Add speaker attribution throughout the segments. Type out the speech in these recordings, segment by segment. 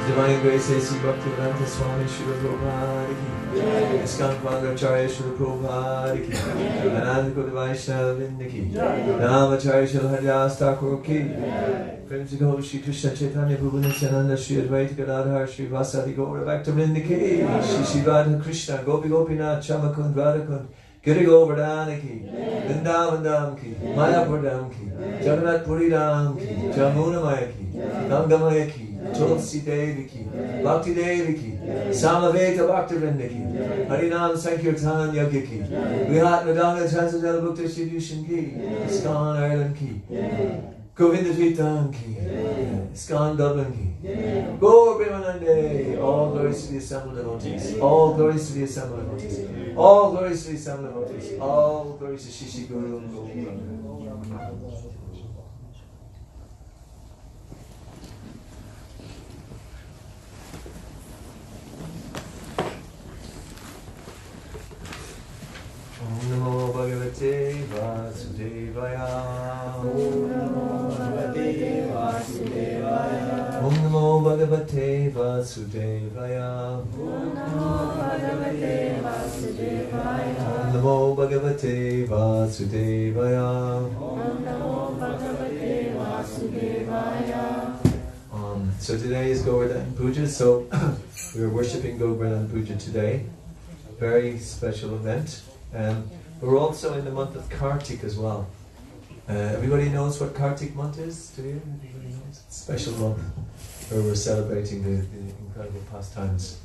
Speaker 1: Divine Grace A.C. Bhaktivedanta Swami Srila Prabhupada ki, Iskon Pangacharya Srila Prabhupada ki, Ananda Koti Vaishnava Vrinda ki, Namacharya Srila Haridas Thakur ki, Premsi Gaur Shri Krishna Chaitanya Prabhu Nityananda Shri Advaita Gadadhar Shri Vasadi Gaura Bhakta Vrinda ki, Shri Shri Radha Krishna Gopi Gopinath Chamakund Radhakund Giri Govardhan ki, Vrindavan Dham ki, Mayapur Dham ki, Jagannath Puri Dham ki, Jamuna Maya ki, Gangamaya ki, Tulsi Devi ki, Bhakti Devi ki, Samaveta Bhakti Vrinda ki, Harinam Sankirtan Yagya ki, Vihat Madanga Transcendental Book Distribution ki, Iskon Ireland ki, Govinda Kirtan ki, Iskon Dublin ki, Gaur Premanande, all glories to the assembled devotees, all glories to the assembled devotees, all glories to the assembled devotees, all glories to Shishi Guru and Govardhan. Namo Vasudevaya.
Speaker 2: Om Namo Bhagavate Vasudevaya.
Speaker 1: Om Namo Bhagavate Vasudevaya.
Speaker 2: Om Namo Bhagavate Vasudevaya.
Speaker 1: So today is Govardhan Puja, so we're worshipping Govardhan Puja today. Very special event. We're also in the month of Kartik as well. Everybody knows what Kartik month is? Do you? Everybody knows? It's a special month where we're celebrating the incredible pastimes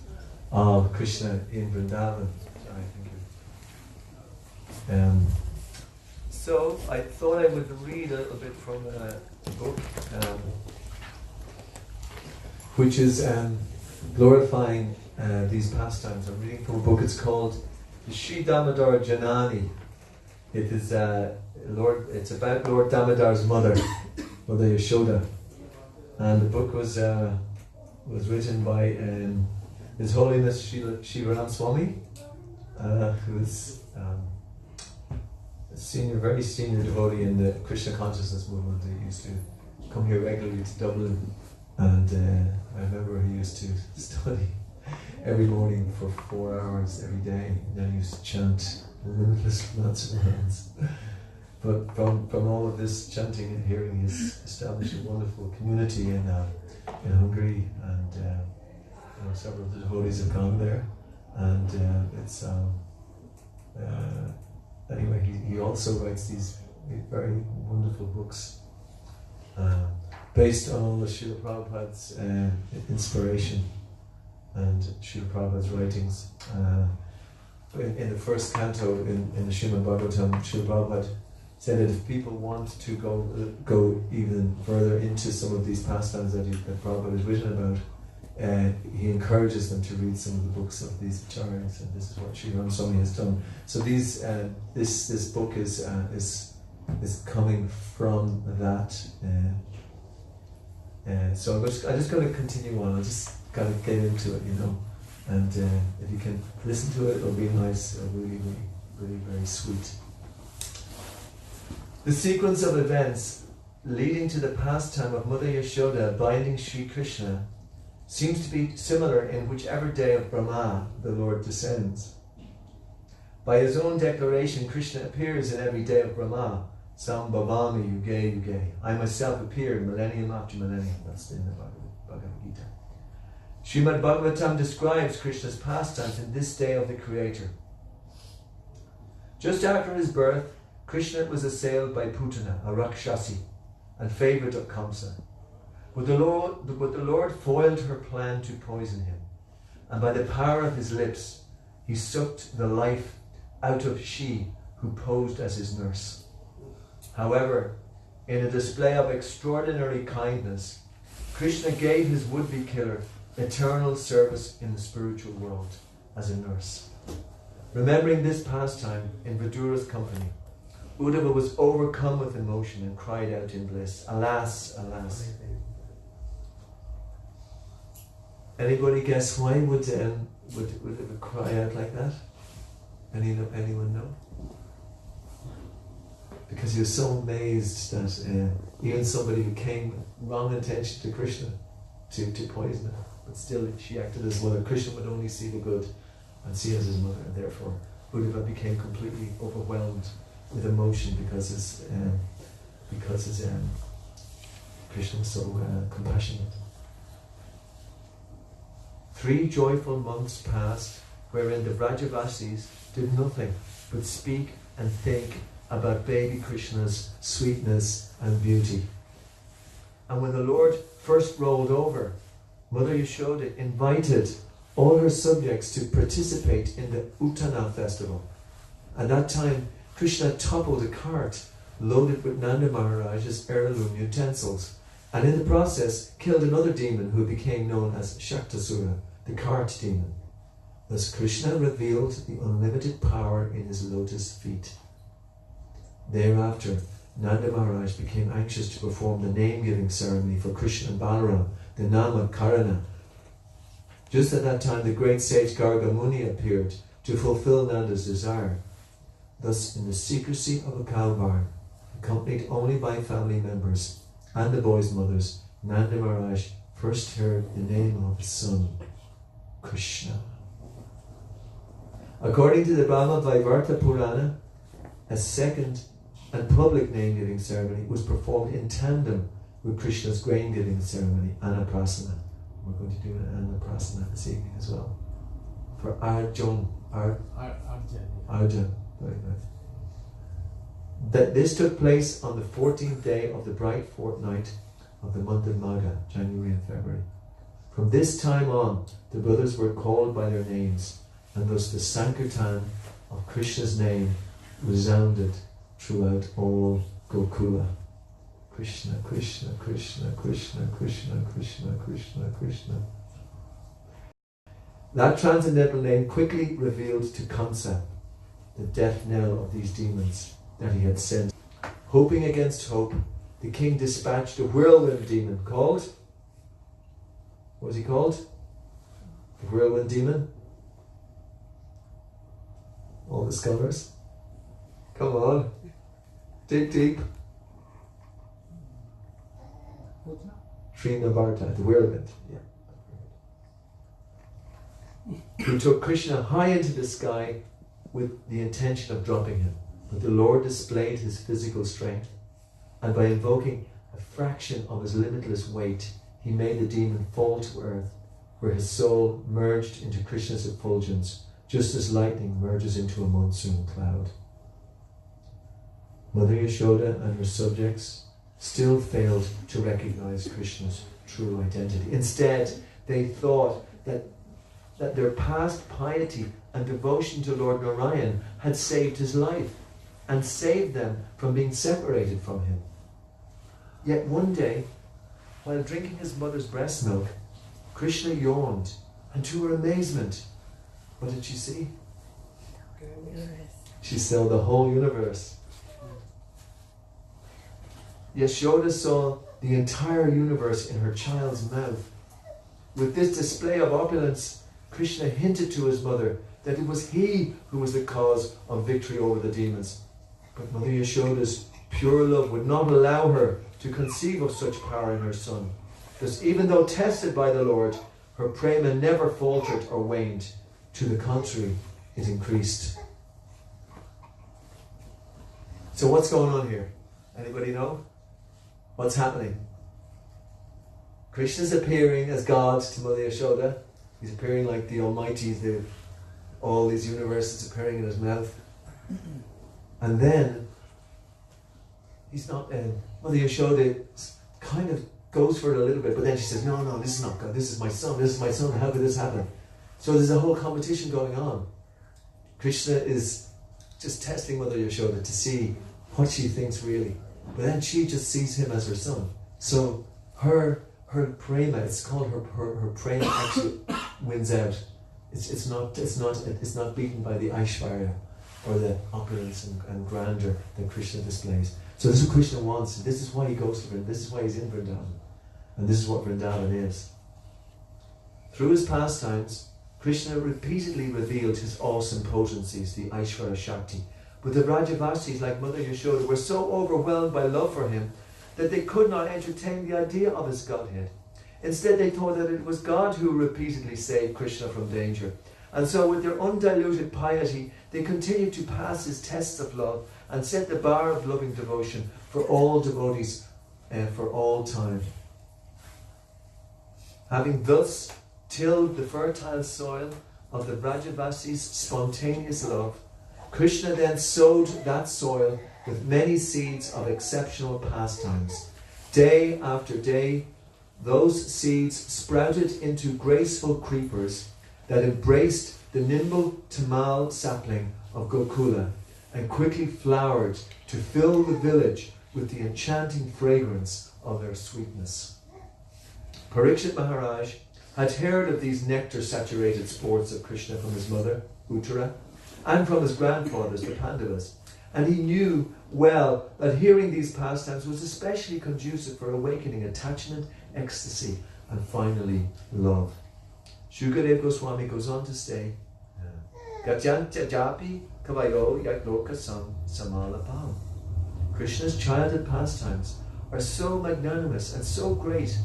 Speaker 1: of Krishna in Vrindavan. So I thought I would read a little bit from a book which is glorifying these pastimes. I'm reading from a book. It's called Shri Damodar Janani. It is It's about Lord Damodar's mother, Mother Yashoda, and the book was written by His Holiness Shivaram Swami, who is a very senior devotee in the Krishna consciousness movement. He used to come here regularly to Dublin, and I remember he used to study every morning for 4 hours every day, and then he used to chant limitless amounts of rounds. But from all of this chanting and hearing, he's established a wonderful community in Hungary, and several of the devotees have gone there, and anyway, he also writes these very wonderful books based on all of Srila Prabhupada's inspiration and Srila Prabhupada's writings. In the first canto in the Srimad Bhagavatam, Srila Prabhupada said that if people want to go even further into some of these pastimes that Prabhupada has written about, he encourages them to read some of the books of these acharyas, and this is what Sri Ramaswamy has done. So this book is coming from that. So I'm just going to continue on. I'll just kind of get into it, and if you can listen to it, it'll be nice, really, very sweet. The sequence of events leading to the pastime of Mother Yashoda binding Sri Krishna seems to be similar in whichever day of Brahma the Lord descends. By his own declaration, Krishna appears in every day of Brahma. Sambhavami yuge yuge. I myself appear millennium after millennium. That's in the Bhagavad Gita. Srimad Bhagavatam describes Krishna's pastimes in this day of the Creator. Just after his birth, Krishna was assailed by Putana, a Rakshasi, and favourite of Kamsa. But the Lord foiled her plan to poison him, and by the power of his lips, he sucked the life out of she who posed as his nurse. However, in a display of extraordinary kindness, Krishna gave his would-be killer eternal service in the spiritual world as a nurse. Remembering this pastime in Vidura's company, Uddhava was overcome with emotion and cried out in bliss, "Alas, alas." Anybody guess why would Uddhava cry out like that? Anyone know? Because he was so amazed that even somebody who came with wrong intention to Krishna to poison her, but still she acted as mother. Krishna would only see the good and see as his mother, and therefore Uddhava became completely overwhelmed with emotion because his Krishna was so compassionate. 3 joyful months passed, wherein the Brajavasis did nothing but speak and think about baby Krishna's sweetness and beauty. And when the Lord first rolled over, Mother Yashoda invited all her subjects to participate in the Uttana festival. At that time, Krishna toppled a cart loaded with Nanda Maharaj's heirloom utensils, and in the process killed another demon who became known as Shaktasura, the cart demon. Thus Krishna revealed the unlimited power in his lotus feet. Thereafter, Nanda Maharaj became anxious to perform the name-giving ceremony for Krishna and Balaram, the Namakarana. Just at that time, the great sage Garga Muni appeared to fulfill Nanda's desire. Thus, in the secrecy of a cow barn, accompanied only by family members and the boys' mothers, Nanda Maharaj first heard the name of his son, Krishna. According to the Brahma Vaivarta Purana, a second and public name-giving ceremony was performed in tandem with Krishna's grain-giving ceremony, Annaprasana. We're going to do an Annaprasana this evening as well. For Arjun. Arjun. Very good. That this took place on the 14th day of the bright fortnight of the month of Magha, January and February. From this time on, the brothers were called by their names, and thus the Sankirtan of Krishna's name resounded throughout all Gokula. Krishna, Krishna, Krishna, Krishna, Krishna, Krishna, Krishna, Krishna. That transcendental name quickly revealed to Kamsa the death knell of these demons that he had sent. Hoping against hope, the king dispatched a whirlwind demon called, what was he called? The whirlwind demon? All the scholars? Come on. Dig deep. Srinavarta, the whirlwind. Yeah. Who took Krishna high into the sky with the intention of dropping him. But the Lord displayed his physical strength, and by invoking a fraction of his limitless weight, he made the demon fall to earth, where his soul merged into Krishna's effulgence, just as lightning merges into a monsoon cloud. Mother Yashoda and her subjects still failed to recognize Krishna's true identity. Instead, they thought that their past piety and devotion to Lord Narayan had saved his life and saved them from being separated from him. Yet one day, while drinking his mother's breast milk, Krishna yawned, and to her amazement, what did she see? She saw the whole universe. Yashoda saw the entire universe in her child's mouth. With this display of opulence, Krishna hinted to his mother that it was he who was the cause of victory over the demons. But Mother Yashoda's pure love would not allow her to conceive of such power in her son. Thus, even though tested by the Lord, her prema never faltered or waned. To the contrary, it increased. So what's going on here? Anybody know? What's happening? Krishna's appearing as God to Mother Yashoda. He's appearing like the Almighty, all these universes appearing in his mouth. And then, he's not, Mother Yashoda kind of goes for it a little bit, but then she says, no, this is not God, this is my son, how could this happen? So there's a whole competition going on. Krishna is just testing Mother Yashoda to see what she thinks really. But then she just sees him as her son. So her prema, it's called her prema actually wins out. It's not beaten by the Aishvarya or the opulence and grandeur that Krishna displays. So this is what Krishna wants. This is why he goes to Vrindavan. This is why he's in Vrindavan. And this is what Vrindavan is. Through his pastimes, Krishna repeatedly revealed his awesome potencies, the Aishvarya Shakti. But the Vrajavasis, like Mother Yashoda, were so overwhelmed by love for him that they could not entertain the idea of his godhead. Instead, they thought that it was God who repeatedly saved Krishna from danger. And so with their undiluted piety, they continued to pass his tests of love and set the bar of loving devotion for all devotees for all time. Having thus tilled the fertile soil of the Vrajavasis' spontaneous love, Krishna then sowed that soil with many seeds of exceptional pastimes. Day after day, those seeds sprouted into graceful creepers that embraced the nimble tamal sapling of Gokula and quickly flowered to fill the village with the enchanting fragrance of their sweetness. Parikshit Maharaj had heard of these nectar-saturated sports of Krishna from his mother, Uttara, and from his grandfathers, the Pandavas, and he knew well that hearing these pastimes was especially conducive for awakening attachment, ecstasy, and finally love. Shukadev Goswami goes on to say, Krishna's childhood pastimes are so magnanimous and so great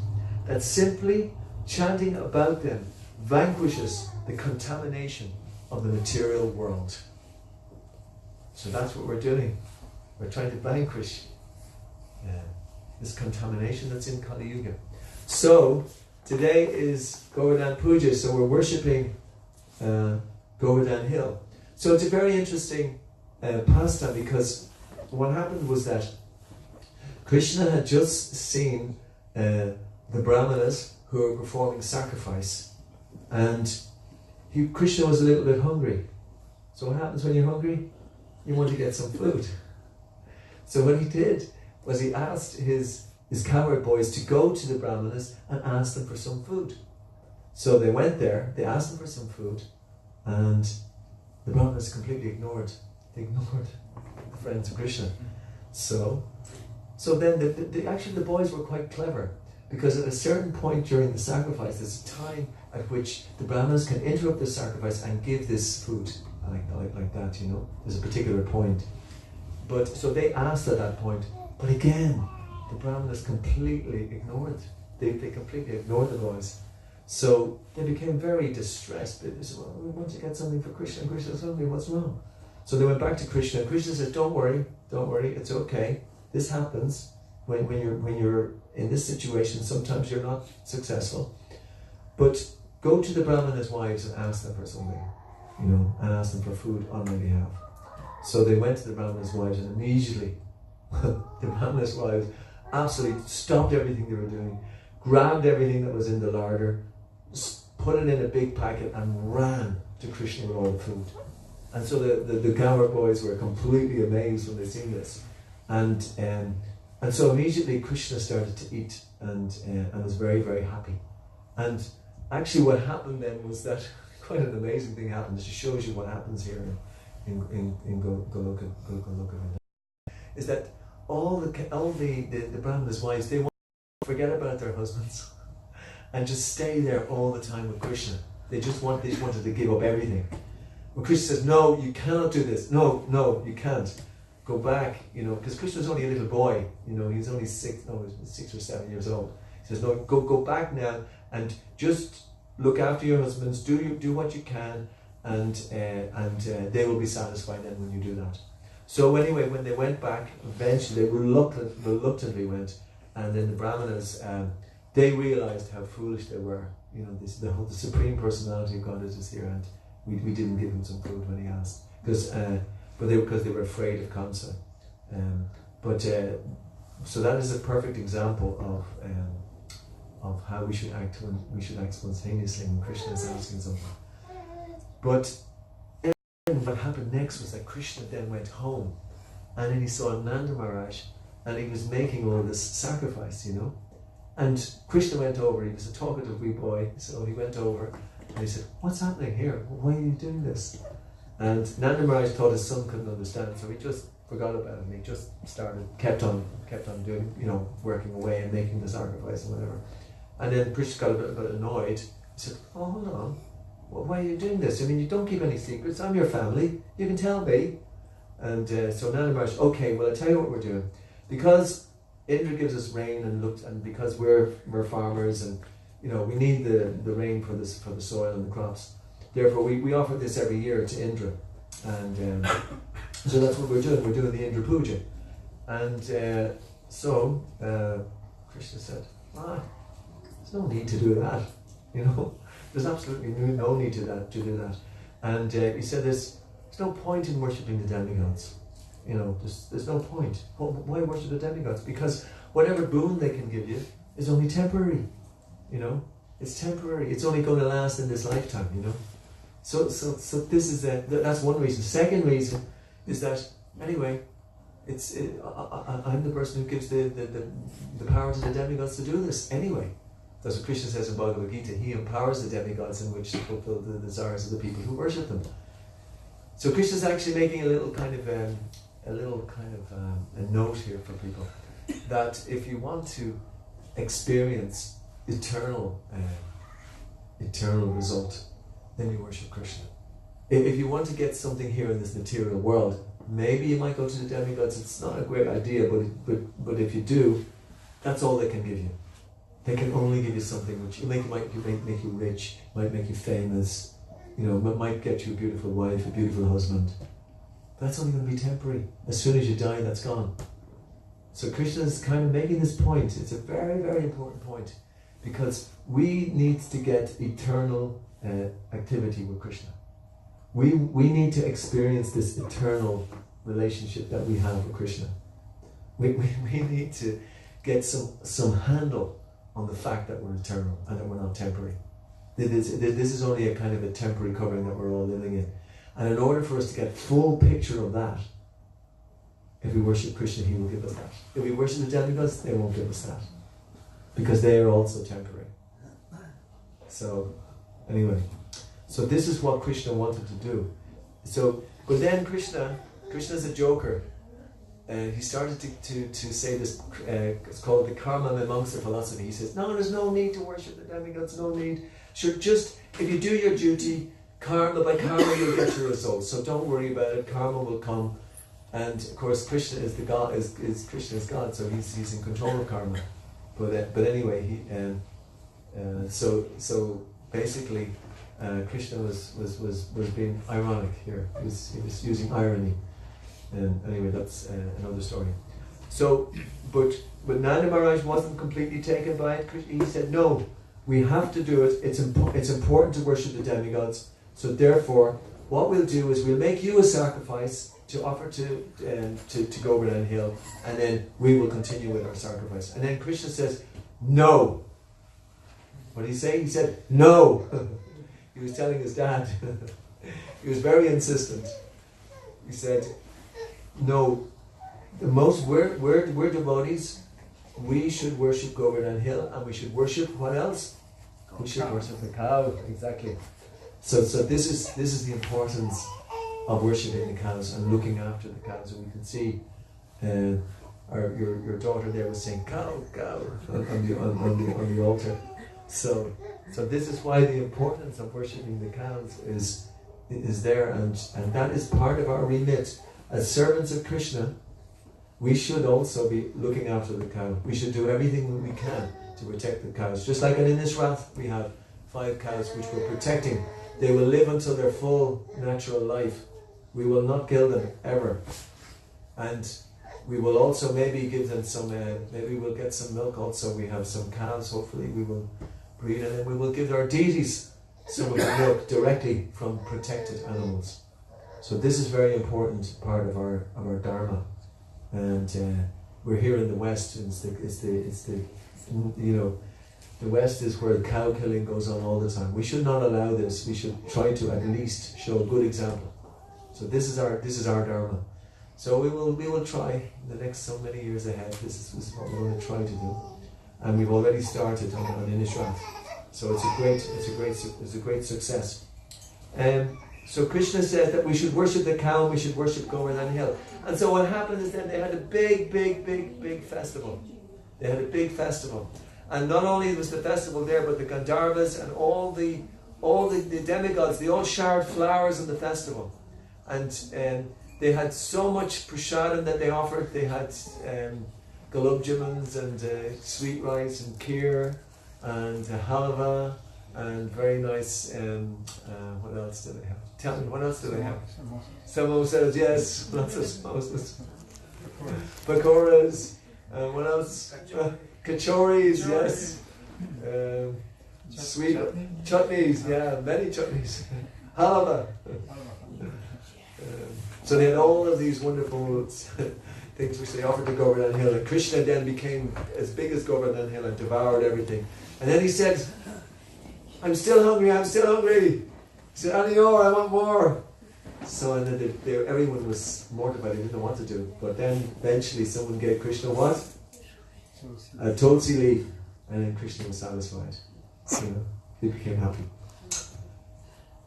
Speaker 1: that simply chanting about them vanquishes the contamination of the material world. So that's what we're doing. We're trying to vanquish this contamination that's in Kali Yuga. So today is Govardhan Puja, so we're worshipping Govardhan Hill. So it's a very interesting pastime, because what happened was that Krishna had just seen the Brahmanas who were performing sacrifice, and Krishna was a little bit hungry. So what happens when you're hungry? You want to get some food. So what he did was he asked his cowherd boys to go to the Brahmanas and ask them for some food. So they went there, they asked them for some food, and the Brahmanas completely ignored. They ignored the friends of Krishna. So then actually the boys were quite clever, because at a certain point during the sacrifice, there's a time at which the Brahmanas can interrupt the sacrifice and give this food like that, you know. There's a particular point. But so they asked at that point, but again, the Brahmanas completely ignored. They completely ignored the boys. So they became very distressed. They said, well, we want to get something for Krishna. And Krishna said, what's wrong? So they went back to Krishna, and Krishna said, don't worry, it's okay. This happens when you're in this situation. Sometimes you're not successful. But go to the Brahmanas' wives and ask them for something, you know, and ask them for food on my behalf. So they went to the Brahmanas' wives, and immediately the Brahmanas' wives absolutely stopped everything they were doing, grabbed everything that was in the larder, put it in a big packet, and ran to Krishna with all the food. And so the Gaur boys were completely amazed when they seen this. And so immediately Krishna started to eat and was very, very happy. And actually what happened then was that quite an amazing thing happened. This just shows you what happens here in Goloka, is that all the Brahmanas' wives, they want to forget about their husbands and just stay there all the time with Krishna. They just wanted to give up everything. When Krishna says, no, you cannot do this. No, you can't. Go back, you know, because Krishna's only a little boy, you know, he's only 6 or 7 years old. He says, no, go back now and just look after your husbands, do what you can, and they will be satisfied then when you do that. So anyway, when they went back, eventually they reluctantly went, and then the Brahmanas, they realized how foolish they were. You know, the Supreme Personality of Godhead is here, and we didn't give him some food when he asked, because they were afraid of Kamsa. So that is a perfect example of how we should act when we should act spontaneously when Krishna is asking something. But what happened next was that Krishna then went home, and then he saw Nanda Maharaj, and he was making all this sacrifice, you know. And Krishna went over. He was a talkative wee boy, so he went over and he said, "What's happening here? Why are you doing this?" And Nanda Maharaj thought his son couldn't understand, so he just forgot about it, and he just kept on doing, you know, working away and making the sacrifice and whatever. And then Krishna got a bit annoyed. He said, "Oh, hold on. Well, why are you doing this? I mean, you don't keep any secrets. I'm your family. You can tell me." And so Nanda Maharaj, okay, well, I'll tell you what we're doing. Because Indra gives us rain and because we're farmers, and you know, we need the rain for the soil and the crops. Therefore, we offer this every year to Indra, and so that's what we're doing. We're doing the Indra Puja, and so Krishna said, "There's no need to do that. You know, there's absolutely no need to do that." And he said, "There's no point in worshipping the demigods. You know, there's no point. Why worship the demigods? Because whatever boon they can give you is only temporary. You know, it's temporary. It's only going to last in this lifetime. You know." So this is that's one reason. Second reason is that anyway, I'm the person who gives the power to the demigods to do this anyway. That's what Krishna says in Bhagavad Gita. He empowers the demigods in which to fulfill the desires of the people who worship them. So Krishna's actually making a little kind of a note here for people, that if you want to experience eternal result, then you worship Krishna. If you want to get something here in this material world, maybe you might go to the demigods. It's not a great idea, but if you do, that's all they can give you. They can only give you something which might make you rich, might make you famous, might get you a beautiful wife, a beautiful husband. That's only going to be temporary. As soon as you die, that's gone. So Krishna is kind of making this point. It's a very, very important point, because we need to get eternal activity with Krishna. We need to experience this eternal relationship that we have with Krishna. We need to get some handle on the fact that we're eternal and that we're not temporary. This is only a kind of a temporary covering that we're all living in. And in order for us to get a full picture of that, if we worship Krishna, he will give us that. If we worship the demigods, they won't give us that, because they are also temporary. So, anyway, so this is what Krishna wanted to do. So, but then Krishna's a joker. He started to say this, it's called the karma mimamsa philosophy. He says, no, there's no need to worship the demigods, no need. Sure, just, if you do your duty, by karma you'll get your results. So don't worry about it, karma will come. And of course Krishna is the God, Krishna is God, so he's in control of karma. But anyway, so basically Krishna was being ironic here. He was using irony. And anyway, that's another story. So, but Nanda Maharaj wasn't completely taken by it. He said, no, we have to do it. It's important to worship the demigods. So therefore, what we'll do is we'll make you a sacrifice to offer to Govardhan Hill, and then we will continue with our sacrifice. And then Krishna says, no. What did he say? He said, no. He was telling his dad. He was very insistent. He said, no, we're devotees. We should worship Govardhan Hill, and we should worship what else? We should worship the cow. Exactly. So this is the importance of worshipping the cows and looking after the cows. And we can see your daughter there was saying cow, cow on the altar. So this is why the importance of worshipping the cows is there, and that is part of our remit. As servants of Krishna, we should also be looking after the cow. We should do everything we can to protect the cows. Just like in Innisrath, we have 5 cows which we're protecting. They will live until their full natural life. We will not kill them, ever. And we will also maybe give them some, maybe we'll get some milk also. We have some cows, hopefully we will breed, and then we will give our deities some of the milk directly from protected animals. So this is very important part of our dharma, and we're here in the West. The West is where cow killing goes on all the time. We should not allow this. We should try to at least show a good example. So this is our dharma. So we will try in the next so many years ahead. This is what we're going to try to do, and we've already started on Innisrath. So it's a great success. So Krishna said that we should worship the cow, and we should worship Govardhan Hill. And so what happened is then they had a big festival. They had a big festival. And not only was the festival there, but the Gandharvas and all the demigods, they all showered flowers in the festival. And they had so much prasadam that they offered. They had gulab jamans and sweet rice and kheer and halva and very nice, what else did they have? Tell me, what else did they have? Samosas, yes, lots of samosas. Pakoras, what else? Kachoris, yes. Sweet chutneys, yeah, many chutneys. Halva. So they had all of these wonderful things which they offered to Govardhan Hill, and Krishna then became as big as Govardhan Hill and devoured everything. And then he said, I'm still hungry. He said, Anior, I want more. So and then everyone was mortified, they didn't know what to do. But then eventually someone gave Krishna what? A tulsi leaf. And then Krishna was satisfied. He became happy.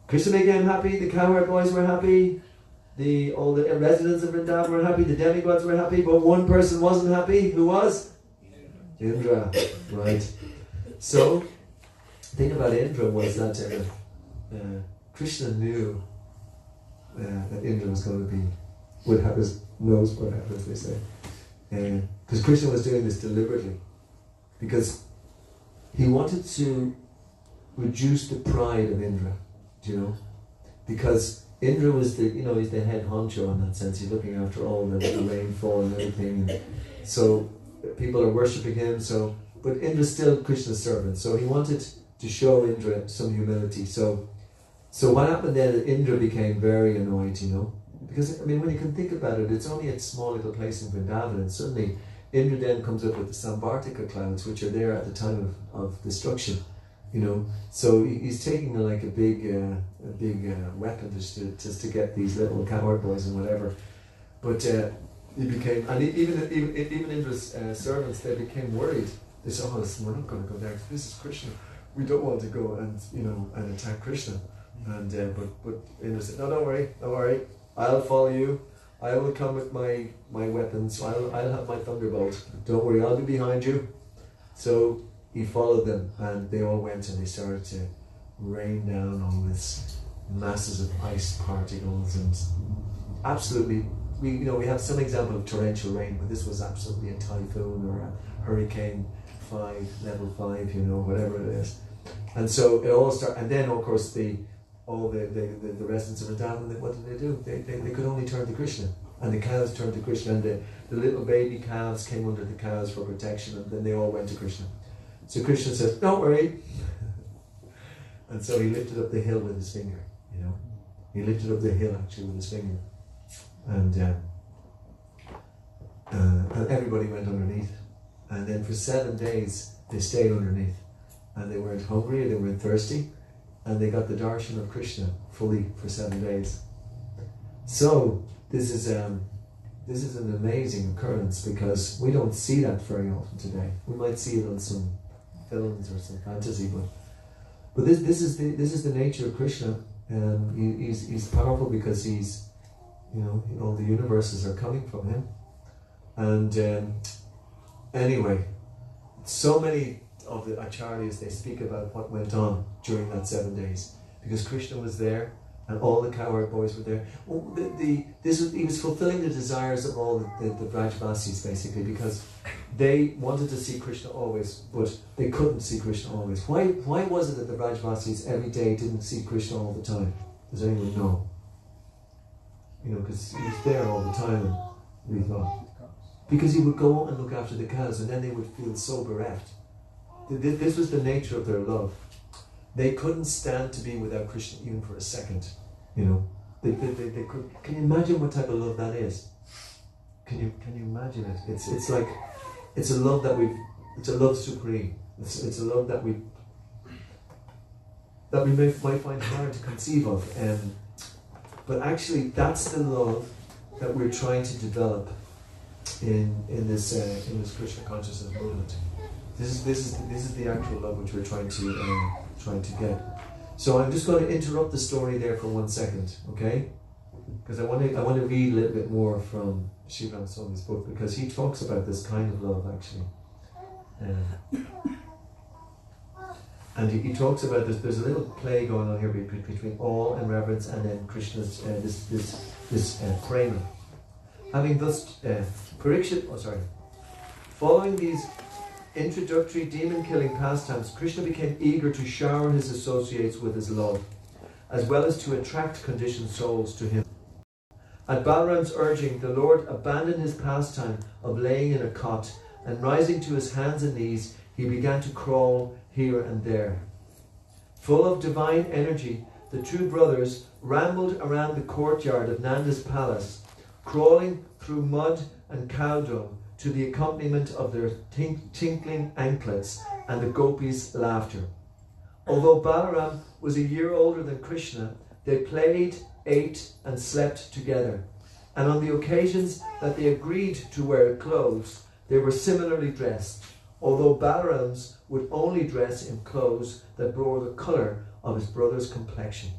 Speaker 1: Krishna became happy, the cowherd boys were happy, all the residents of Vrindavan were happy, the demigods were happy, but one person wasn't happy. Who was? Indra. Right. So, the thing about Indra was that Krishna knew that Indra was going to would have his nose put out, as they say. Because Krishna was doing this deliberately. Because he wanted to reduce the pride of Indra, do you know? Because Indra was the, he's the head honcho in that sense. He's looking after all the rainfall and everything. And so people are worshipping him. But Indra's still Krishna's servant. So he wanted to show Indra some humility. So what happened then is Indra became very annoyed, Because, when you can think about it, it's only a small little place in Vrindavan, and suddenly Indra then comes up with the Samvartika clouds, which are there at the time of destruction, So he's taking a big weapon just to get these little coward boys and whatever. But he became, and even Indra's servants, they became worried. They said, "Oh, listen, we're not going to go there. This is Krishna. We don't want to go and attack Krishna." And but Indra said, "No, don't worry. I'll follow you. I will come with my weapons. I'll have my thunderbolt. Don't worry, I'll be behind you." So he followed them, and they all went, and they started to rain down all this masses of ice particles, and absolutely, we have some example of torrential rain, but this was absolutely a typhoon or a hurricane level 5, whatever it is. And so it all started, and then of course the residents of Vrindavan, what did they do? They could only turn to Krishna, and the cows turned to Krishna, and the little baby calves came under the cows for protection, and then they all went to Krishna. So Krishna said, "Don't worry," and so he lifted up the hill with his finger. He lifted up the hill actually with his finger, and everybody went underneath, and then for 7 days they stayed underneath, and they weren't hungry, they weren't thirsty. And they got the darshan of Krishna fully for 7 days. So this is an amazing occurrence, because we don't see that very often today. We might see it on some films or some fantasy, but this is the nature of Krishna. He's powerful because he's all the universes are coming from him. And anyway, so many of the acharyas, they speak about what went on during that 7 days, because Krishna was there and all the cowherd boys were there. Well, he was fulfilling the desires of all the Vrajvasis, basically, because they wanted to see Krishna always, but they couldn't see Krishna always. Why was it that the Vrajvasis every day didn't see Krishna all the time? Does anyone know? Because he was there all the time, and we thought, because he would go and look after the cows, and then they would feel so bereft. This was the nature of their love. They couldn't stand to be without Krishna even for a second. They could. Can you imagine what type of love that is? Can you imagine it? It's like, it's a love it's a love supreme. It's a love that we might find hard to conceive of. But actually, that's the love that we're trying to develop in this Krishna consciousness movement. This is the actual love which we're trying to get. So I'm just going to interrupt the story there for 1 second, okay? Because I want to read a little bit more from Shivram Swami's book, because he talks about this kind of love actually, and he talks about this. There's a little play going on here between awe and reverence, and then Krishna's this prema. Having thus following these introductory demon-killing pastimes, Krishna became eager to shower his associates with his love, as well as to attract conditioned souls to him. At Balaram's urging, the Lord abandoned his pastime of laying in a cot, and rising to his hands and knees, he began to crawl here and there. Full of divine energy, the two brothers rambled around the courtyard of Nanda's palace, crawling through mud and cow dung, to the accompaniment of their tinkling anklets and the gopis' laughter. Although Balaram was a year older than Krishna, they played, ate and slept together, and on the occasions that they agreed to wear clothes, they were similarly dressed, although Balaram's would only dress in clothes that bore the colour of his brother's complexion.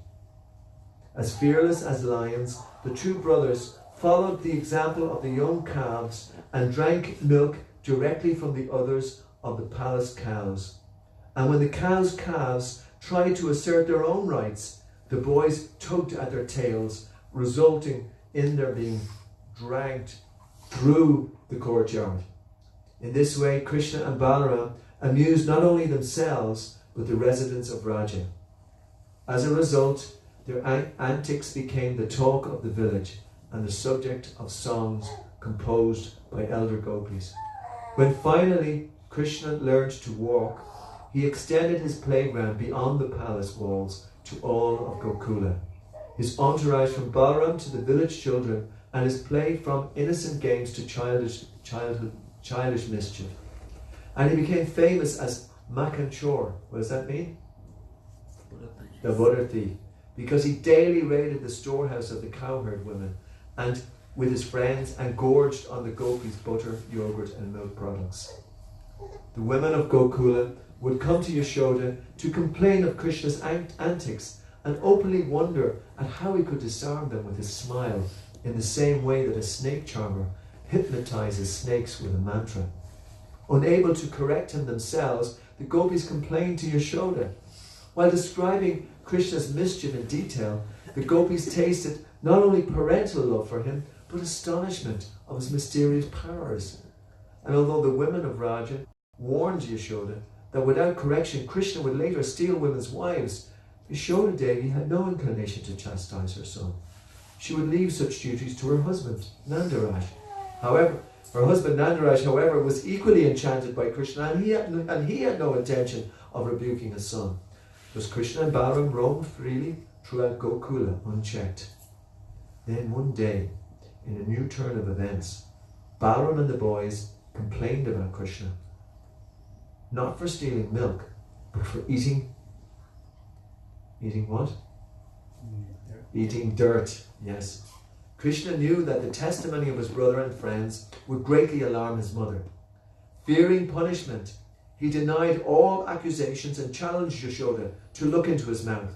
Speaker 1: As fearless as lions, the two brothers followed the example of the young calves and drank milk directly from the udders of the palace cows. And when the cows' calves tried to assert their own rights, the boys tugged at their tails, resulting in their being dragged through the courtyard. In this way, Krishna and Balaram amused not only themselves, but the residents of Raja. As a result, their antics became the talk of the village and the subject of songs composed by elder gopis. When finally Krishna learned to walk, he extended his playground beyond the palace walls to all of Gokula. His entourage from Balaram to the village children, and his play from innocent games to childish mischief. And he became famous as Makanchor. What does that mean? The butter thief. Because he daily raided the storehouse of the cowherd women and with his friends and gorged on the gopis' butter, yogurt and milk products. The women of Gokula would come to Yashoda to complain of Krishna's antics and openly wonder at how he could disarm them with his smile in the same way that a snake charmer hypnotizes snakes with a mantra. Unable to correct him themselves, the gopis complained to Yashoda. While describing Krishna's mischief in detail, the gopis tasted not only parental love for him, but astonishment of his mysterious powers. And although the women of Raja warned Yashoda that without correction Krishna would later steal women's wives, Yashoda Devi had no inclination to chastise her son. She would leave such duties to her husband, Nandaraj. However, her husband Nandaraj, was equally enchanted by Krishna, and he had no intention of rebuking his son. Thus Krishna and Balaram roamed freely throughout Gokula unchecked. Then one day, in a new turn of events, Balaram and the boys complained about Krishna, not for stealing milk, but for eating what? Eating dirt, yes. Krishna knew that the testimony of his brother and friends would greatly alarm his mother. Fearing punishment, he denied all accusations and challenged Yashoda to look into his mouth.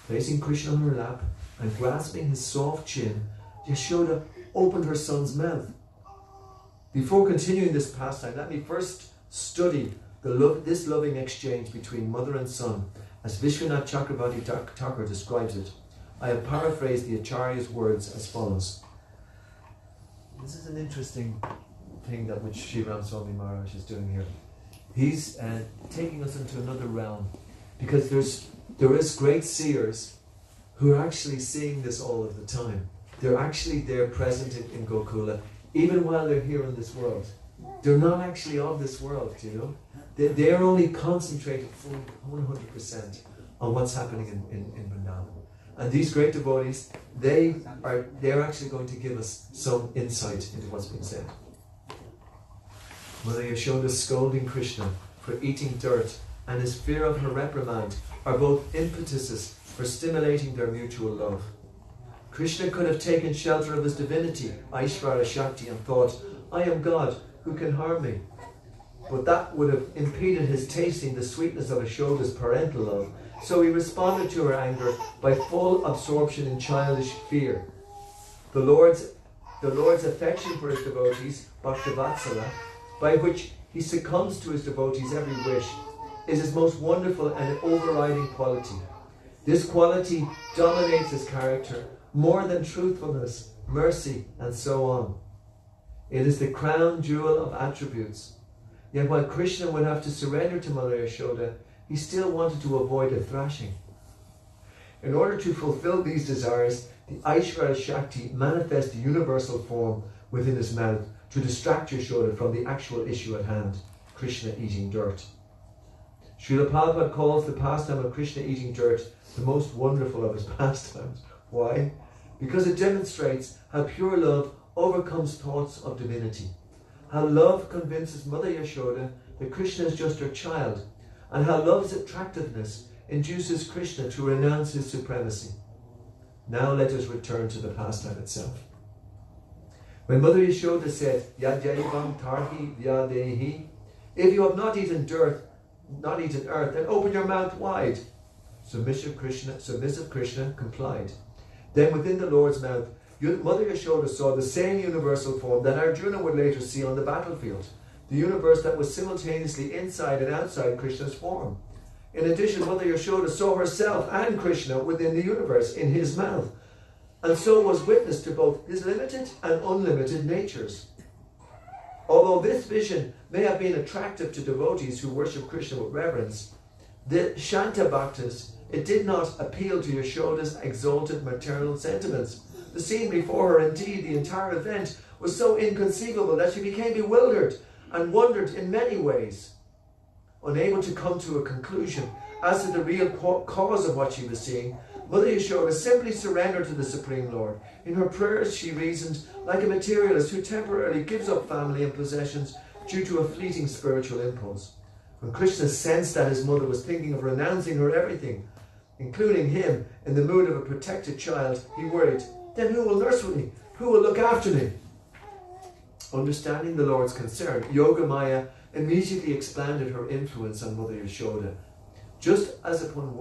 Speaker 1: Placing Krishna on her lap and grasping his soft chin, Yashoda opened her son's mouth. Before continuing this pastime, let me first study this loving exchange between mother and son, as Vishwanath Chakravarti Thakur describes it. I have paraphrased the Acharya's words as follows. This is an interesting thing that which Sri Ram Swami Maharaj is doing here. He's taking us into another realm, because there is great seers who are actually seeing this all of the time. They're actually there present in Gokula, even while they're here in this world. They're not actually of this world, you know. They're only concentrated full 100% on what's happening in Vrindavan. And these great devotees, they're actually going to give us some insight into what's been said. Mother Yashoda scolding Krishna for eating dirt and his fear of her reprimand are both impetuses for stimulating their mutual love. Krishna could have taken shelter of his divinity, Aishvara Shakti, and thought, I am God, who can harm me? But that would have impeded his tasting the sweetness of Yashoda's parental love, so he responded to her anger by full absorption in childish fear. The Lord's affection for his devotees, Bhaktavatsala, by which he succumbs to his devotees' every wish, is his most wonderful and overriding quality. This quality dominates his character more than truthfulness, mercy, and so on. It is the crown jewel of attributes. Yet while Krishna would have to surrender to Mother Yashoda, he still wanted to avoid a thrashing. In order to fulfill these desires, the Aishvara Shakti manifests the universal form within his mouth to distract Yashoda from the actual issue at hand, Krishna eating dirt. Srila Prabhupada calls the pastime of Krishna eating dirt the most wonderful of his pastimes. Why? Because it demonstrates how pure love overcomes thoughts of divinity. How love convinces Mother Yashoda that Krishna is just her child, and how love's attractiveness induces Krishna to renounce his supremacy. Now let us return to the pastime itself. When Mother Yashoda said, Yadyayivam tarhi vyadehi, if you have not eaten earth, then open your mouth wide. Submissive Krishna complied. Then within the Lord's mouth, Mother Yashoda saw the same universal form that Arjuna would later see on the battlefield, the universe that was simultaneously inside and outside Krishna's form. In addition, Mother Yashoda saw herself and Krishna within the universe in his mouth, and so was witness to both his limited and unlimited natures. Although this vision may have been attractive to devotees who worship Krishna with reverence, the Shanta Bhaktas, it did not appeal to Yashoda's exalted maternal sentiments. The scene before her, indeed the entire event, was so inconceivable that she became bewildered and wondered in many ways. Unable to come to a conclusion as to the real cause of what she was seeing, Mother Yashoda simply surrendered to the Supreme Lord. In her prayers she reasoned like a materialist who temporarily gives up family and possessions due to a fleeting spiritual impulse. When Krishna sensed that his mother was thinking of renouncing her everything, including him, in the mood of a protected child, he worried, then who will nurse me? Who will look after me? Understanding the Lord's concern, Yogamaya immediately expanded her influence on Mother Yashoda. Just as upon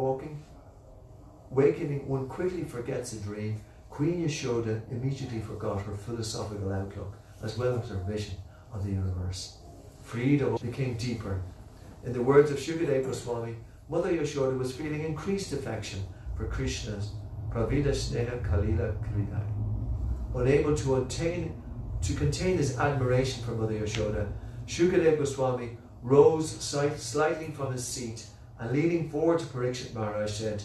Speaker 1: wakening one quickly forgets a dream, Queen Yashoda immediately forgot her philosophical outlook as well as her vision of the universe. Freedom became deeper. In the words of Shukadeva Goswami, Mother Yashoda was feeling increased affection for Krishna's Pravida Sneha Kalila Kriya. Unable to contain his admiration for Mother Yashoda, Shukadeva Goswami rose slightly from his seat and leaning forward to Parikshit Maharaj said,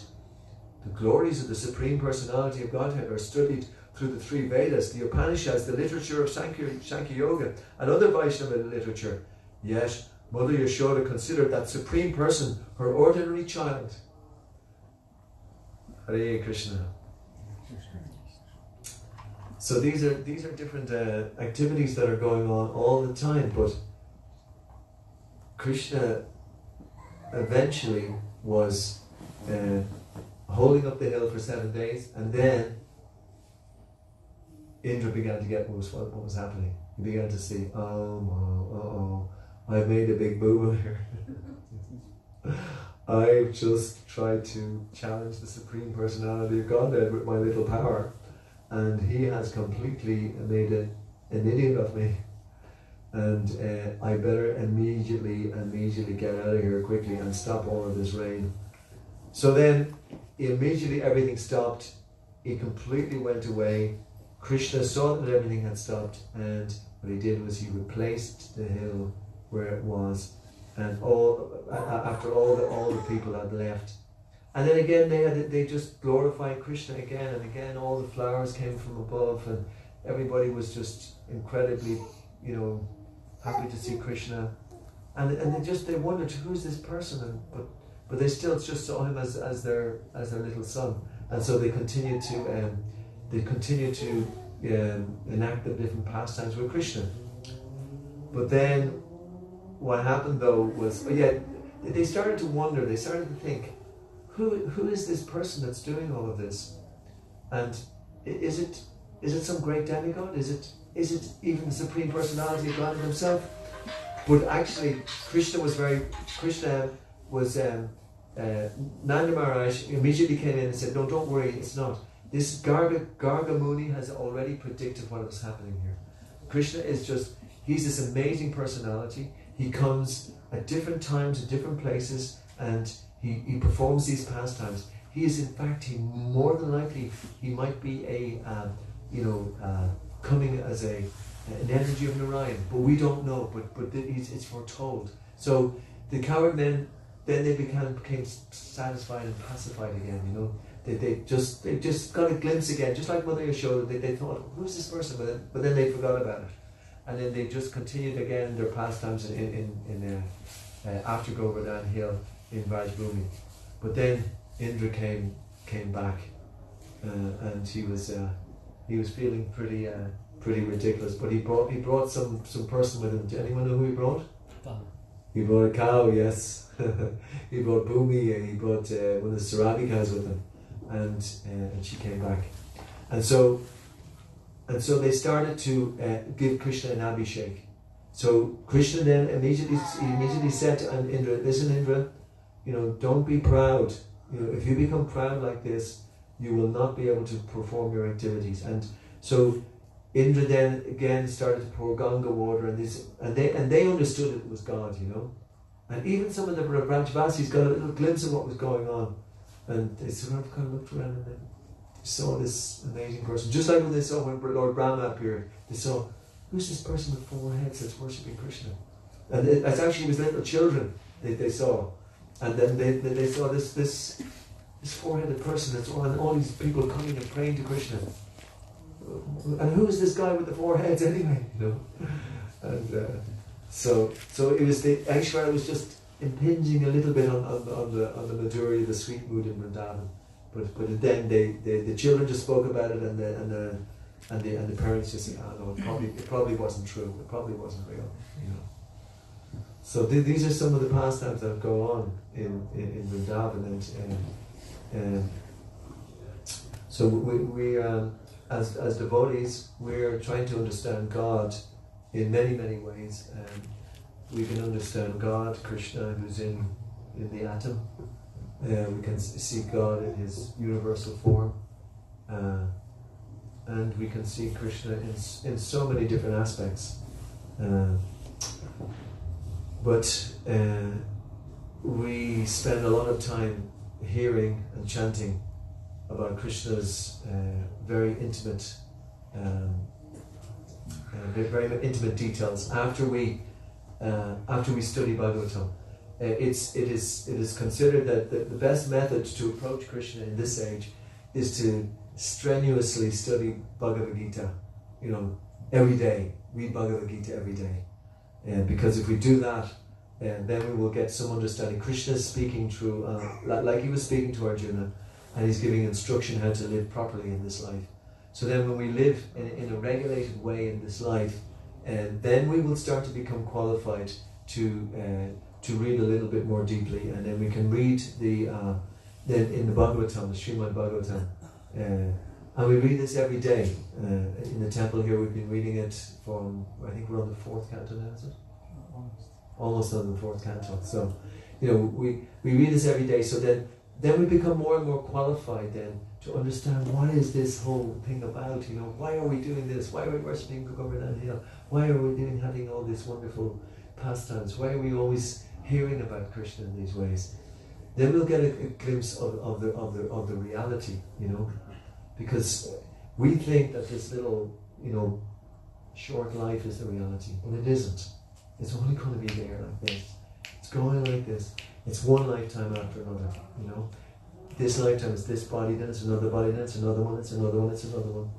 Speaker 1: "The glories of the Supreme Personality of Godhead are studied through the three Vedas, the Upanishads, the literature of Sankhya Yoga, and other Vaishnava literature. Yet, Mother Yashoda considered that Supreme Person her ordinary child." Hare Krishna. So these are different activities that are going on all the time, but Krishna eventually was holding up the hill for 7 days, and then Indra began to get what was happening. He began to see, I've made a big boo-boo here. I've just tried to challenge the Supreme Personality of Godhead with my little power, and he has completely made an idiot of me. And I better immediately get out of here quickly and stop all of this rain. So then, immediately everything stopped. It completely went away. Krishna saw that everything had stopped, and what he did was he replaced the hill where it was, and after all the people had left. And then again they just glorified Krishna again and again. All the flowers came from above, and everybody was just incredibly, happy to see Krishna. And they wondered, who's this person? But they still just saw him as their little son. And so they continued to enact the different pastimes with Krishna. But then what happened though was, they started to wonder, they started to think, who is this person that's doing all of this? And is it some great demigod? Is it even the Supreme Personality of God himself? But actually, Nanda Maharaj immediately came in and said, no, don't worry, it's not. This Garga Muni has already predicted what was happening here. Krishna he's this amazing personality. He comes at different times, at different places, and he performs these pastimes. He is, in fact, more than likely, he might be coming as an energy of Narayan, but we don't know, but it's foretold. So the coward men, then they became satisfied and pacified again, They just got a glimpse again, just like Mother Yashoda. They thought, who's this person? But then they forgot about it. And then they just continued again their pastimes after Govardhan Hill in Vrajbhumi. But then Indra came back, and he was feeling pretty ridiculous. But he brought some person with him. Do anyone know who he brought? He brought a cow, yes. He brought Bhumi, he brought one of the Sarabi cows with him, and she came back. And so they started to give Krishna an abhishek. So Krishna then immediately said to Indra, listen Indra, don't be proud. If you become proud like this, you will not be able to perform your activities. And so Indra then again started to pour Ganga water, and they understood it was God, And even some of the Brajvasis got a little glimpse of what was going on, and they sort of kind of looked around and they saw this amazing person, just like when Lord Brahma appeared. They saw, who's this person with 4 heads that's worshipping Krishna? And it's actually, it was little children they saw. And then they saw this 4-headed person, that's all these people coming and praying to Krishna. And who is this guy with the 4 heads anyway? You know? And so it was Aishwarya was just impinging a little bit on the majority of the sweet mood in Vrindavan. But then the children just spoke about it, and the parents just said, "Oh no, it probably wasn't true. It probably wasn't real." You know. So these are some of the pastimes that go on in Vrindavan, and so we as devotees, we're trying to understand God in many ways. We can understand God, Krishna, who's in the atom. We can see God in His universal form, and we can see Krishna in so many different aspects. But we spend a lot of time hearing and chanting about Krishna's very intimate details. After we study Bhagavatam, it is considered that the best method to approach Krishna in this age is to strenuously study Bhagavad Gita, every day. Read Bhagavad Gita every day, because if we do that, then we will get some understanding. Krishna is speaking through, like he was speaking to Arjuna, and he's giving instruction how to live properly in this life. So then when we live in a regulated way in this life, then we will start to become qualified to read a little bit more deeply, and then we can read then in the Bhagavatam, the Srimad Bhagavatam, and we read this every day. In the temple here, we've been reading it from, I think we're on the 4th canto now, is it? Almost on the 4th canto. So, we read this every day, so then we become more and more qualified then to understand what is this whole thing about, why are we doing this? Why are we worshipping Govardhan Hill? Why are we having all these wonderful pastimes? Why are we always hearing about Krishna in these ways? Then we'll get a glimpse of the reality, because we think that this little, short life is the reality, but it isn't. It's only going to be there like this. It's going like this. It's one lifetime after another, This lifetime is this body, then it's another body, then it's another one, it's another one, it's another one.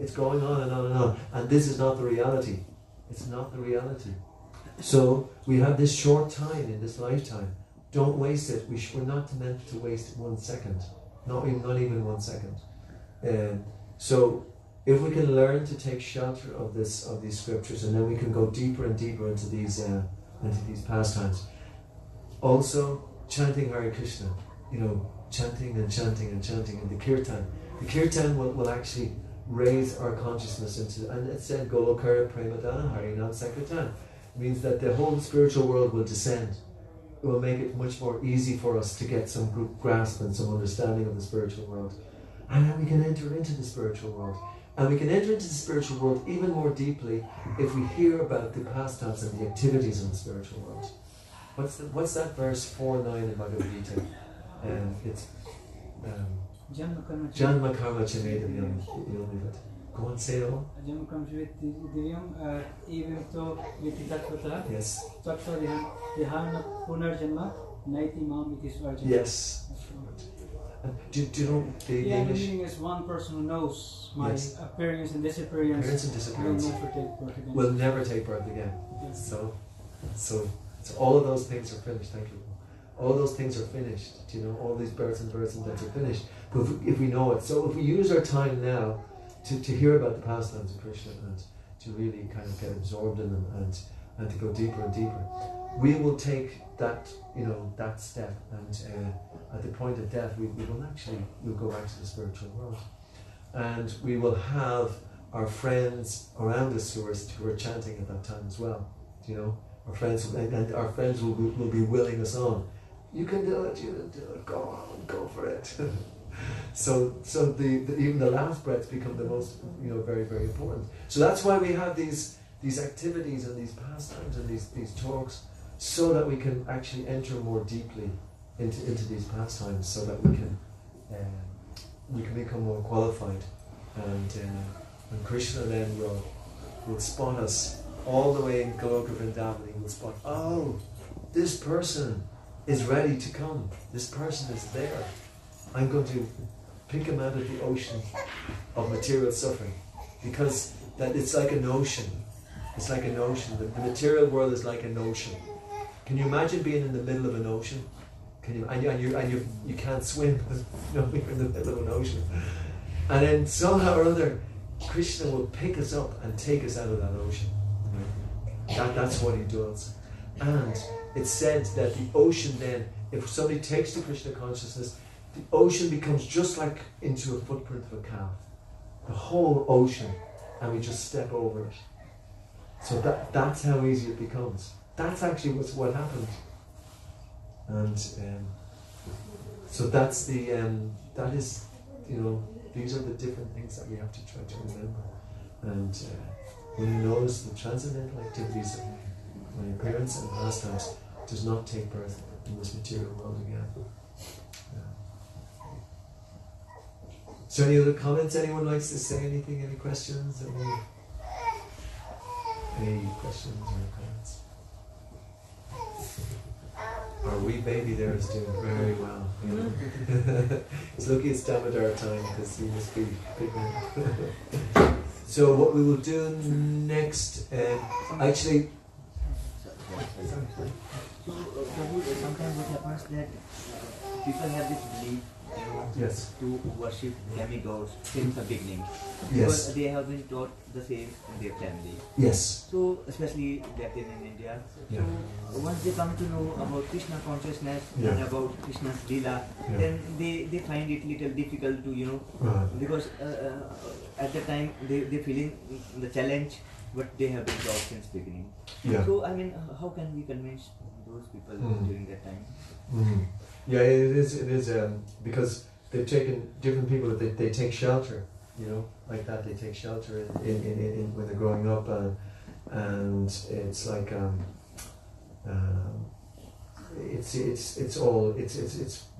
Speaker 1: It's going on and on and on. And this is not the reality. It's not the reality. So we have this short time in this lifetime. Don't waste it. We're not meant to waste 1 second. Not even 1 second. So if we can learn to take shelter of these scriptures, and then we can go deeper and deeper into these pastimes. Also, chanting Hare Krishna, chanting and chanting and chanting, and the Kirtan. The Kirtan will actually raise our consciousness into, and it said, Golokara Premadana Harinam Sankirtan. It means that the whole spiritual world will descend. It will make it much more easy for us to get some grasp and some understanding of the spiritual world. And then we can enter into the spiritual world. And we can enter into the spiritual world even more deeply if we hear about the pastimes and the activities in the spiritual world. What's that verse 4:9 in Bhagavad Gita? It's Janma Karma Chamedam Yomivat. Go on, say it all. Yes. Yes. Do you know the English?
Speaker 3: Meaning is one person who knows my appearance and disappearance.
Speaker 1: Will never take birth again. Yes. So all of those things are finished. Thank you. All those things are finished. All these births and deaths are finished. But if we know it, so if we use our time now to hear about the pastimes of Krishna and to really kind of get absorbed in them and to go deeper and deeper, we will take that that step, and at the point of death we'll go back to the spiritual world, and we will have our friends around us who are chanting at that time as well. Our friends, and our friends will be willing us on. You can do it. You can do it. Go on, go for it. So even the last breaths become the most very, very important. So that's why we have these activities and these pastimes and these talks, so that we can actually enter more deeply into these pastimes, so that we can become more qualified, and Krishna then will will spot us all the way in Goloka Vrindavan. He will spot, oh, this person is ready to come. This person is there. I'm going to pick him out of the ocean of material suffering, because that it's like an ocean. It's like an ocean. The material world is like an ocean. Can you imagine being in the middle of an ocean? Can you? And you can't swim. You're in the middle of an ocean. And then somehow or other, Krishna will pick us up and take us out of that ocean. That's what he does. And it's said that the ocean then, if somebody takes to Krishna consciousness, the ocean becomes just like into a footprint of a calf. The whole ocean, and we just step over it. So that's how easy it becomes. That's actually what happened. And so that's the that is, these are the different things that we have to try to remember. And when you notice the transcendental activities of my appearance and pastimes does not take birth in this material world again. So any other comments? Anyone likes to say anything? Any questions? Any questions or comments? Our wee baby there is doing very well. It's lucky it's Damodar time, because he must be big man. So what we will do next, actually...
Speaker 4: So, sometimes what happens that people have this belief,
Speaker 1: yes,
Speaker 4: to worship demigods since the beginning.
Speaker 1: Yes.
Speaker 4: Because they have been taught the same in their family.
Speaker 1: Yes.
Speaker 4: So, especially back then in India.
Speaker 1: Yeah.
Speaker 4: So, once they come to know about Krishna consciousness
Speaker 1: Yeah.
Speaker 4: and about Krishna's Leela,
Speaker 1: Yeah.
Speaker 4: then they find it little difficult to, because at the time they're feeling the challenge what they have been taught since beginning.
Speaker 1: Yeah.
Speaker 4: So, I mean, how can we convince those people during that time?
Speaker 1: Mm. Yeah, it is because they've taken different people, they take shelter, like that. They take shelter in when they're growing up, and it's like it's all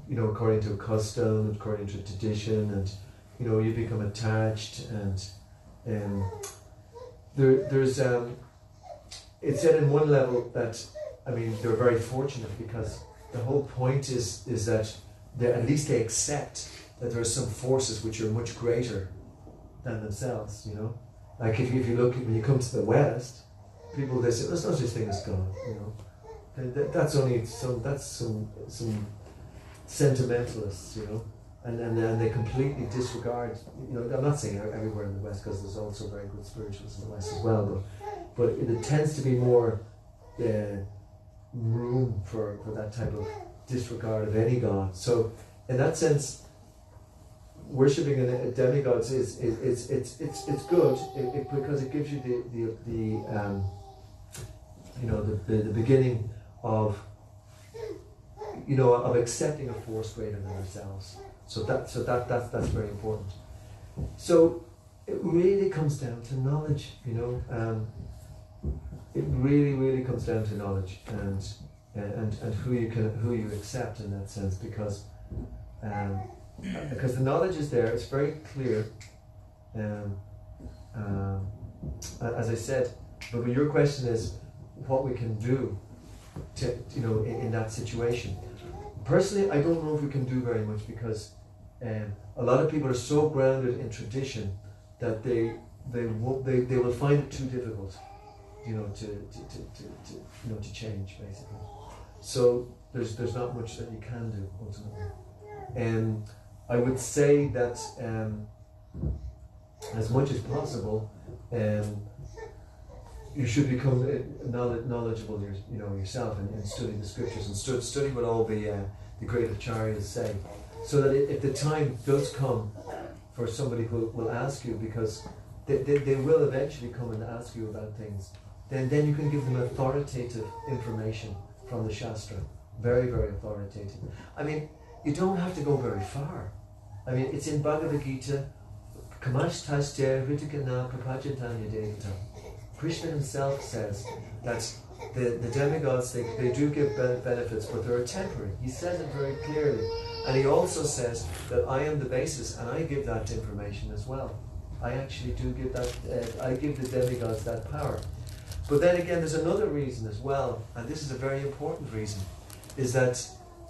Speaker 1: according to custom, according to tradition, and you become attached, and there's it's said in one level that, I mean, they're very fortunate, because the whole point is that at least they accept that there are some forces which are much greater than themselves, Like if you look, when you come to the West, people, they say, there's no such thing as God, That's only some sentimentalists, and they completely disregard, I'm not saying everywhere in the West, because there's also very good spiritualists in the West as well, but it tends to be more room for that type of disregard of any god. So in that sense, worshipping a demigod is good because it gives you the beginning of of accepting a force greater than ourselves. So that's very important. So it really comes down to knowledge, it really comes down to knowledge and who you accept in that sense, because the knowledge is there. It's very clear, as I said. But your question is what we can do to in that situation. Personally, I don't know if we can do very much, because a lot of people are so grounded in tradition that they will find it too difficult, to change, basically. So there's not much that you can do ultimately. I would say that as much as possible, you should become knowledgeable, yourself, and study the scriptures and study what all the great acharyas say, so that if the time does come for somebody who will ask you, because they will eventually come and ask you about things, then you can give them authoritative information from the Shastra. Very, very authoritative. I mean, you don't have to go very far. I mean, it's in Bhagavad Gita, Kamashtasya Hritikana Prapajatanya Devata. Krishna himself says that the demigods, they do give benefits, but they're temporary. He says it very clearly. And he also says that I am the basis, and I give that information as well. I actually do give that, I give the demigods that power. But then again, there's another reason as well, and this is a very important reason, is that,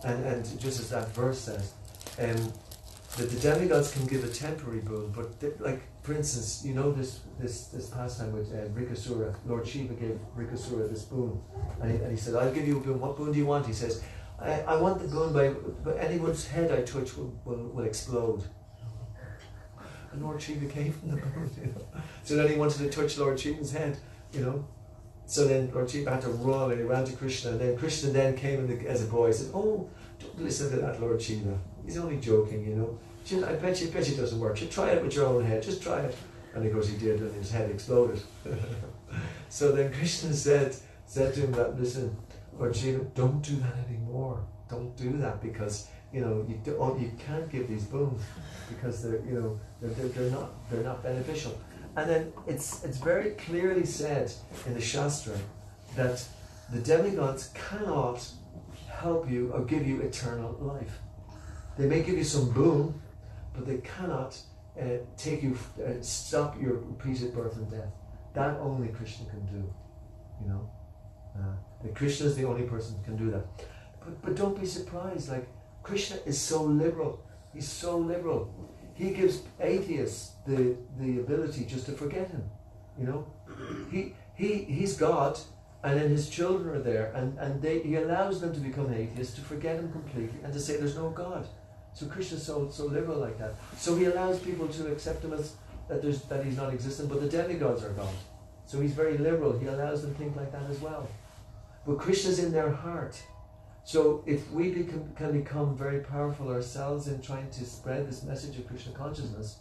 Speaker 1: and just as that verse says, that the demigods can give a temporary boon, but like, for instance, you know this pastime with Rikasura. Lord Shiva gave Rikasura this boon, and he said, I'll give you a boon. What boon do you want? He says, I want the boon by anyone's head I touch will explode. And Lord Shiva gave him the boon, you know. So then he wanted to touch Lord Shiva's head, you know. So then Lord Shiva had to run, and he ran to Krishna, and then Krishna then came as a boy and said, oh, don't listen to that Lord Shiva. He's only joking, you know. I bet you it doesn't work. You try it with your own head, just try it. And of course he did, and his head exploded. So then Krishna said to him that, listen, Lord Shiva, don't do that anymore. Don't do that, because you know you can't give these boons because they're not beneficial. And then it's very clearly said in the Shastra that the demigods cannot help you or give you eternal life. They may give you some boon, but they cannot stop your repeated birth and death. That only Krishna can do, you know. Krishna is the only person who can do that. But don't be surprised, like, Krishna is so liberal. He's so liberal. He gives atheists the ability just to forget him, you know. He's God, and then his children are there, and he allows them to become atheists, to forget him completely, and to say there's no God. So Krishna's so liberal like that. So he allows people to accept him as that he's not existent, but the demigods are God. So he's very liberal. He allows them to think like that as well. But Krishna's in their heart. So if we can become very powerful ourselves in trying to spread this message of Krishna consciousness,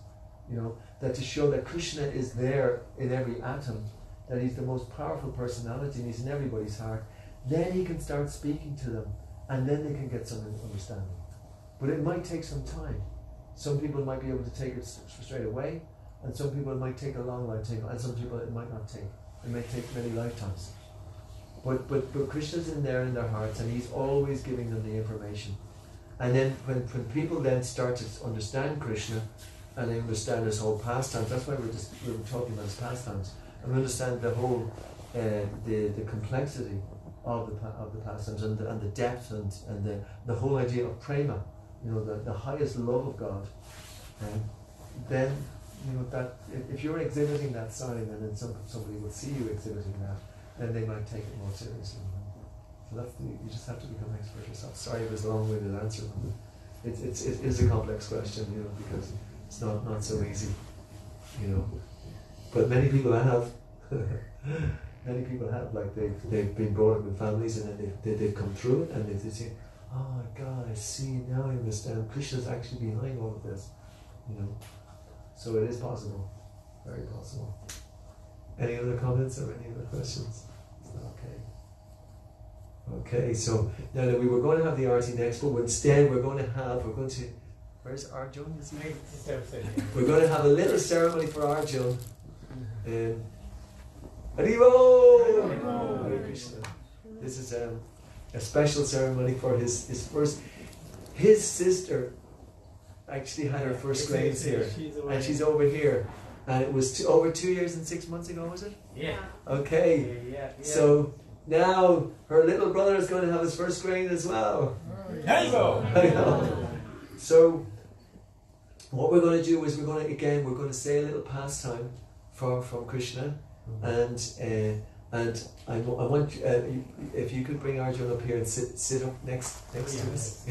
Speaker 1: you know, that to show that Krishna is there in every atom, that he's the most powerful personality and he's in everybody's heart, then he can start speaking to them, and then they can get some understanding. But it might take some time. Some people might be able to take it straight away, and some people it might take a long lifetime, and some people it might not take. It may take many lifetimes. But Krishna's in there in their hearts, and he's always giving them the information. And then when people then start to understand Krishna, and they understand this whole pastimes, that's why we were talking about his pastimes, and we understand the whole the complexity of the pastimes, and the depth and the whole idea of prema, you know, the highest love of God. And then, you know, that if you're exhibiting that sign, and then somebody will see you exhibiting that, then they might take it more seriously. So you just have to become expert yourself. Sorry it was a long-winded answer. It is a complex question, you know, because it's not so easy, you know. But many people have. Many people have, like they've been brought up with families, and then they've come through it, and they say, oh my God, I see, now I understand. Krishna's actually behind all of this, you know. So it is possible, very possible. Any other comments or any other questions? Okay, so now we were going to have the arti next, but instead we're going to, where's Arjun? Is he? We're going to have a little ceremony for Arjun. Haribo! Hare Krishna. This is a special ceremony for his sister actually had her first grains here, and she's over here, and it was over 2 years and 6 months ago, was it?
Speaker 3: Yeah.
Speaker 1: Okay.
Speaker 3: Yeah.
Speaker 1: So now her little brother is going to have his first grain as well.
Speaker 3: There you go.
Speaker 1: So what we're going to do is we're going to say a little pastime from Krishna, and I want if you could bring Arjun up here and sit up next to us.